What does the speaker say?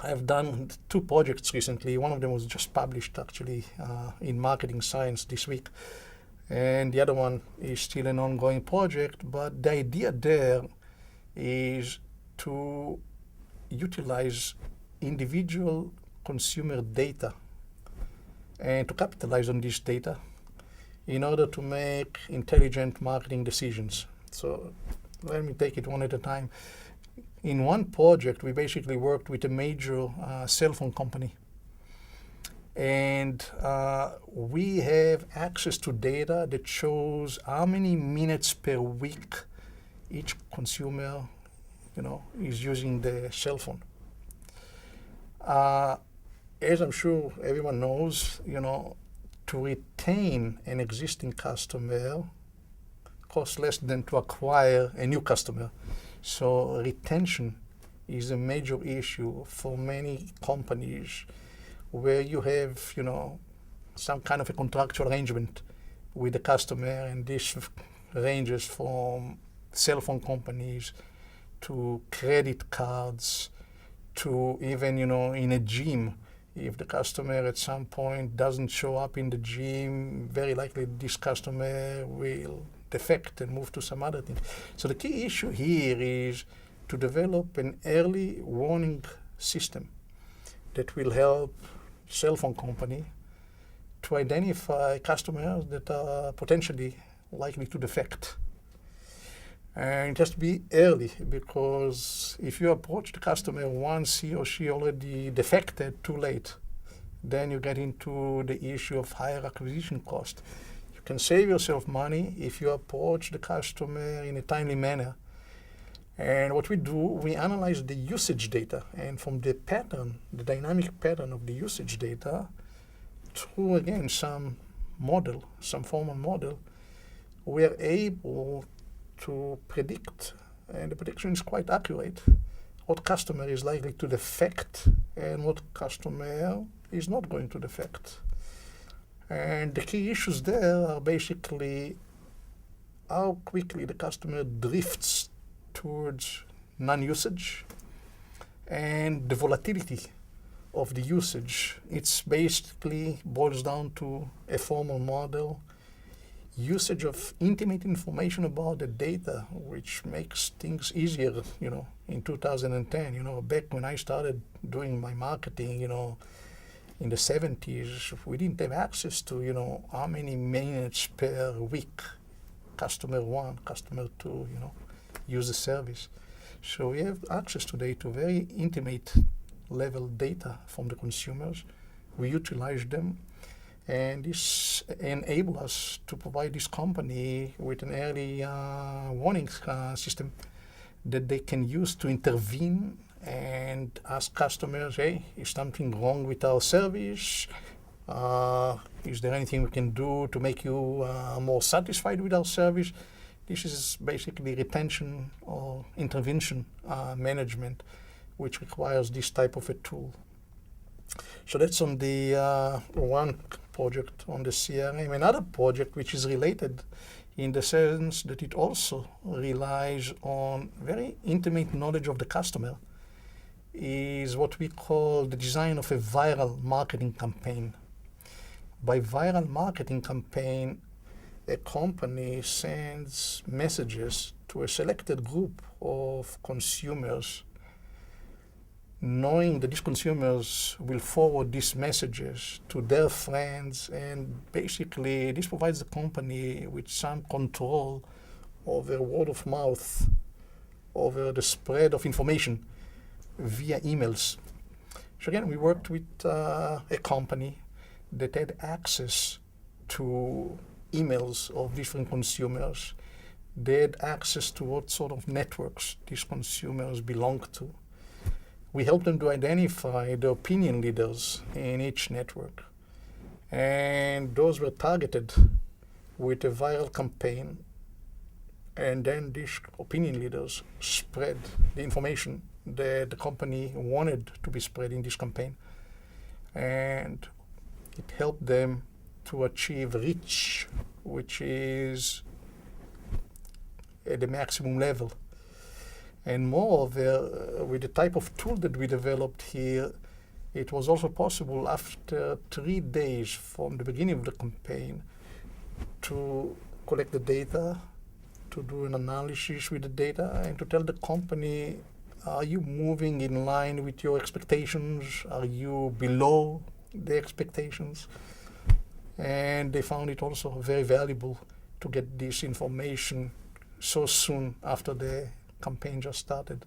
I've done 2 projects recently. One of them was just published actually in Marketing Science this week. And the other one is still an ongoing project. But the idea there is to utilize individual consumer data and to capitalize on this data in order to make intelligent marketing decisions. So let me take it one at a time. In one project, we basically worked with a major cell phone company. And we have access to data that shows how many minutes per week each consumer, is using the cell phone. As I'm sure everyone knows, to retain an existing customer costs less than to acquire a new customer. So retention is a major issue for many companies where you have, some kind of a contractual arrangement with the customer, and this ranges from cell phone companies to credit cards to even, in a gym. If the customer at some point doesn't show up in the gym, very likely this customer will defect and move to some other thing. So the key issue here is to develop an early warning system that will help cell phone company to identify customers that are potentially likely to defect. And it has to be early, because if you approach the customer once he or she already defected, too late, then you get into the issue of higher acquisition cost. You can save yourself money if you approach the customer in a timely manner. And what we do, we analyze the usage data, and from the pattern, the dynamic pattern of the usage data, through again some formal model, we are able to predict, and the prediction is quite accurate, what customer is likely to defect and what customer is not going to defect. And the key issues there are basically how quickly the customer drifts towards non-usage and the volatility of the usage. It's basically boils down to a formal model, usage of intimate information about the data, which makes things easier, in 2010, back when I started doing my marketing, in the 70s, we didn't have access to, how many minutes per week customer 1, customer 2, use the service. So we have access today to very intimate level data from the consumers. We utilize them. And this enables us to provide this company with an early warning system that they can use to intervene and ask customers, hey, is something wrong with our service? Is there anything we can do to make you more satisfied with our service? This is basically retention or intervention management, which requires this type of a tool. So that's on the one project on the CRM. Another project which is related in the sense that it also relies on very intimate knowledge of the customer is what we call the design of a viral marketing campaign. By viral marketing campaign, a company sends messages to a selected group of consumers, knowing that these consumers will forward these messages to their friends, and basically this provides the company with some control over word of mouth, over the spread of information via emails. So again, we worked with a company that had access to emails of different consumers. They had access to what sort of networks these consumers belong to. We helped them to identify the opinion leaders in each network. And those were targeted with a viral campaign. And then these opinion leaders spread the information that the company wanted to be spread in this campaign. And it helped them to achieve reach, which is at the maximum level. And moreover, with the type of tool that we developed here, it was also possible after 3 days from the beginning of the campaign to collect the data, to do an analysis with the data, and to tell the company, are you moving in line with your expectations? Are you below the expectations? And they found it also very valuable to get this information so soon after the campaign just started.